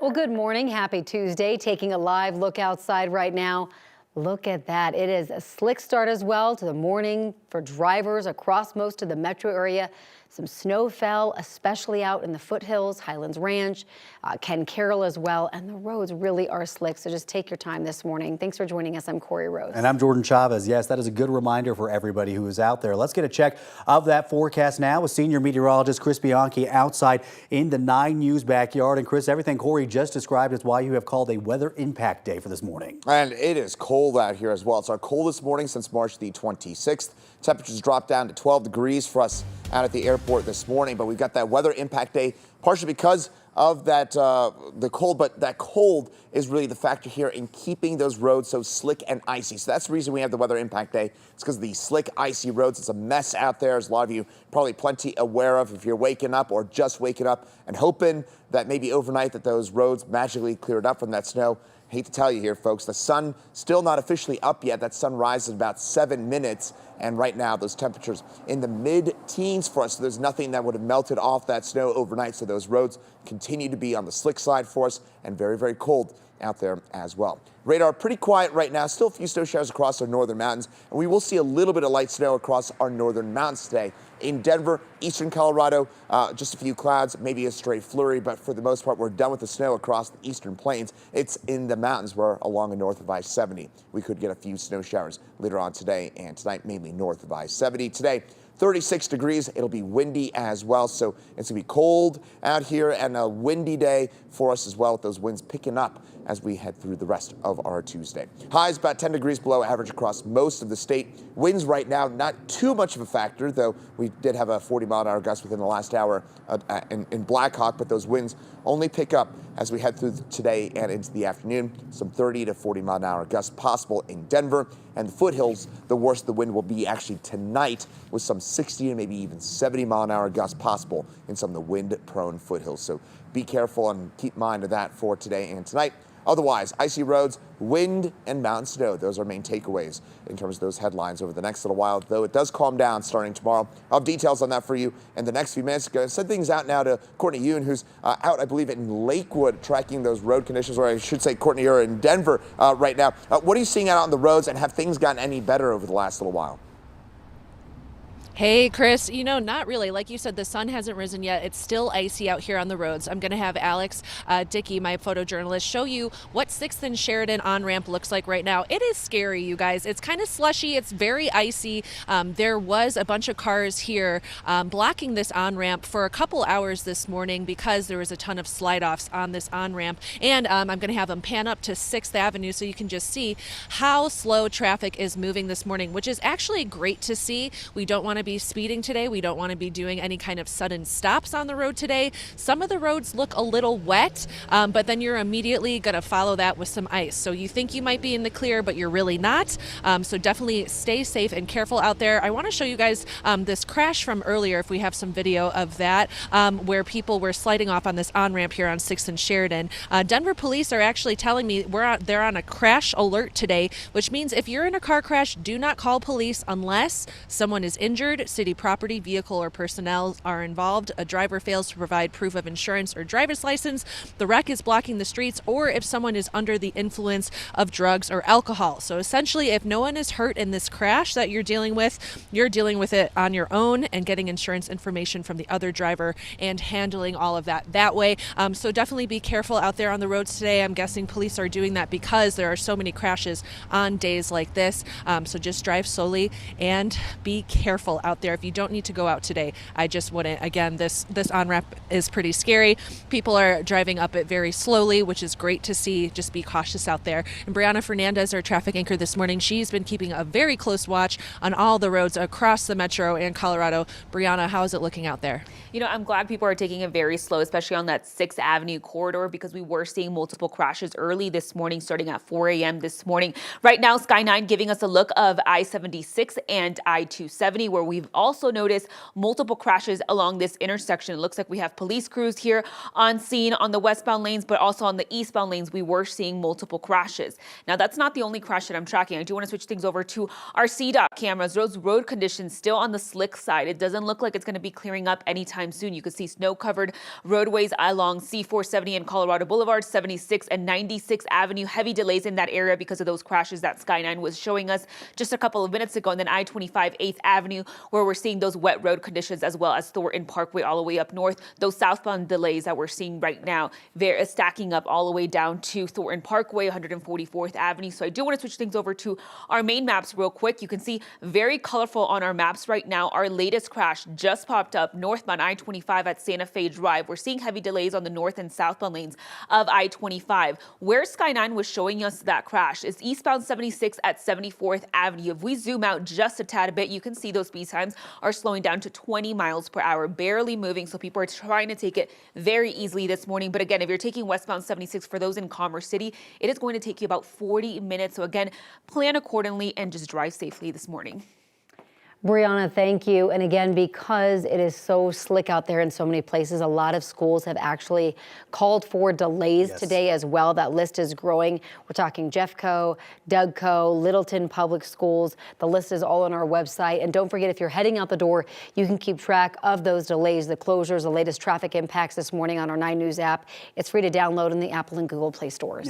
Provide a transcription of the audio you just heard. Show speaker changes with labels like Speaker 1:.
Speaker 1: Well, good morning. Happy Tuesday. Taking a live look outside right now. Look at that. It is a slick start as well to the morning for drivers across most of the metro area. Some snow fell, especially out in the foothills, Highlands Ranch, Ken Carroll as well. And the roads really are slick. So just take your time this morning. Thanks for joining us. I'm Corey Rose.
Speaker 2: And I'm Jordan Chavez. Yes, that is a good reminder for everybody who is out there. Let's get a check of that forecast now with senior meteorologist Chris Bianchi outside in the 9 News backyard. And Chris, everything Corey just described is why you have called a weather impact day for this morning.
Speaker 3: And it is cold out here as well. It's our coldest morning since March the 26th. Temperatures dropped down to 12 degrees for us out at the airport this morning. But we've got that weather impact day partially because of that the cold. But that cold is really the factor here in keeping those roads so slick and icy. So that's the reason we have the weather impact day. It's because of the slick, icy roads. It's a mess out there, as a lot of you probably plenty aware of if you're waking up or just waking up and hoping that maybe overnight that those roads magically cleared up from that snow. Hate to tell you here, folks, the sun still not officially up yet. That sun rises in about 7 minutes. And right now, those temperatures in the mid-teens for us. So there's nothing that would have melted off that snow overnight. So those roads continue to be on the slick side for us and very, very cold out there as well. Radar pretty quiet right now. Still a few snow showers across our northern mountains. And we will see a little bit of light snow across our northern mountains today. In Denver, eastern Colorado, just a few clouds, maybe a stray flurry. But for the most part, we're done with the snow across the eastern plains. It's in the mountains where along and north of I-70. We could get a few snow showers later on today and tonight, mainly north of I-70. Today, 36 degrees. It'll be windy as well. So it's going to be cold out here and a windy day for us as well, with those winds picking up as we head through the rest of our Tuesday. Highs about 10 degrees below average across most of the state. Winds right now, not too much of a factor, though we did have a 40-mile-an-hour gust within the last hour in Blackhawk, but those winds only pick up as we head through today and into the afternoon. Some 30 to 40-mile-an-hour gusts possible in Denver. And the foothills, the worst the wind will be actually tonight, with some 60 and maybe even 70-mile-an-hour gusts possible in some of the wind-prone foothills. So be careful and keep mind of that for today and tonight. Otherwise, icy roads, wind, and mountain snow. Those are main takeaways in terms of those headlines over the next little while, though it does calm down starting tomorrow. I'll have details on that for you in the next few minutes. Going to send things out now to Courtney Yoon, who's out, I believe, in Lakewood, tracking those road conditions, or I should say, Courtney, you're in Denver right now. What are you seeing out on the roads, and have things gotten any better over the last little while?
Speaker 4: Hey, Chris, not really. Like you said, the sun hasn't risen yet. It's still icy out here on the roads. I'm going to have Alex Dickey, my photojournalist, show you what 6th and Sheridan on-ramp looks like right now. It is scary, you guys. It's kind of slushy. It's very icy. There was a bunch of cars here blocking this on-ramp for a couple hours this morning because there was a ton of slide-offs on this on-ramp. And I'm going to have them pan up to 6th Avenue so you can just see how slow traffic is moving this morning, which is actually great to see. We don't want to be speeding today. We don't want to be doing any kind of sudden stops on the road today. Some of the roads look a little wet, but then you're immediately going to follow that with some ice. So you think you might be in the clear, but you're really not. So definitely stay safe and careful out there. I want to show you guys this crash from earlier, if we have some video of that, where people were sliding off on this on-ramp here on 6th and Sheridan. Denver police are actually telling me they're on a crash alert today, which means if you're in a car crash, do not call police unless someone is injured, city property, vehicle, or personnel are involved, a driver fails to provide proof of insurance or driver's license, the wreck is blocking the streets, or if someone is under the influence of drugs or alcohol. So essentially, if no one is hurt in this crash that you're dealing with it on your own and getting insurance information from the other driver and handling all of that way. So definitely be careful out there on the roads today. I'm guessing police are doing that because there are so many crashes on days like this. So just drive slowly and be careful out there. If you don't need to go out today, I just wouldn't. Again, this on-ramp is pretty scary. People are driving up it very slowly, which is great to see. Just be cautious out there. And Brianna Fernandez, our traffic anchor this morning, she's been keeping a very close watch on all the roads across the metro and Colorado. Brianna, how is it looking out there?
Speaker 5: I'm glad people are taking it very slow, especially on that 6th Avenue corridor, because we were seeing multiple crashes early this morning, starting at 4 a.m. this morning. Right now, Sky 9 giving us a look of I-76 and I-270, where we we've also noticed multiple crashes along this intersection. It looks like we have police crews here on scene on the westbound lanes, but also on the eastbound lanes, we were seeing multiple crashes. Now, that's not the only crash that I'm tracking. I do want to switch things over to our CDOT cameras. Those road conditions still on the slick side. It doesn't look like it's going to be clearing up anytime soon. You can see snow-covered roadways along C470 and Colorado Boulevard, 76 and 96th Avenue. Heavy delays in that area because of those crashes that Sky9 was showing us just a couple of minutes ago. And then I-25 8th Avenue, where we're seeing those wet road conditions, as well as Thornton Parkway all the way up north. Those southbound delays that we're seeing right now, they're stacking up all the way down to Thornton Parkway, 144th Avenue. So I do want to switch things over to our main maps real quick. You can see very colorful on our maps right now. Our latest crash just popped up northbound I-25 at Santa Fe Drive. We're seeing heavy delays on the north and southbound lanes of I-25. Where Sky9 was showing us that crash is eastbound 76 at 74th Avenue. If we zoom out just a tad bit, you can see those speed times are slowing down to 20 miles per hour, barely moving. So people are trying to take it very easily this morning. But again, if you're taking westbound 76 for those in Commerce City, it is going to take you about 40 minutes. So again, plan accordingly and just drive safely this morning.
Speaker 1: Brianna, thank you. And again, because it is so slick out there in so many places, a lot of schools have actually called for delays today as well. That list is growing. We're talking Jeffco, Dougco, Littleton Public Schools. The list is all on our website. And don't forget, if you're heading out the door, you can keep track of those delays, the closures, the latest traffic impacts this morning on our 9 News app. It's free to download in the Apple and Google Play stores.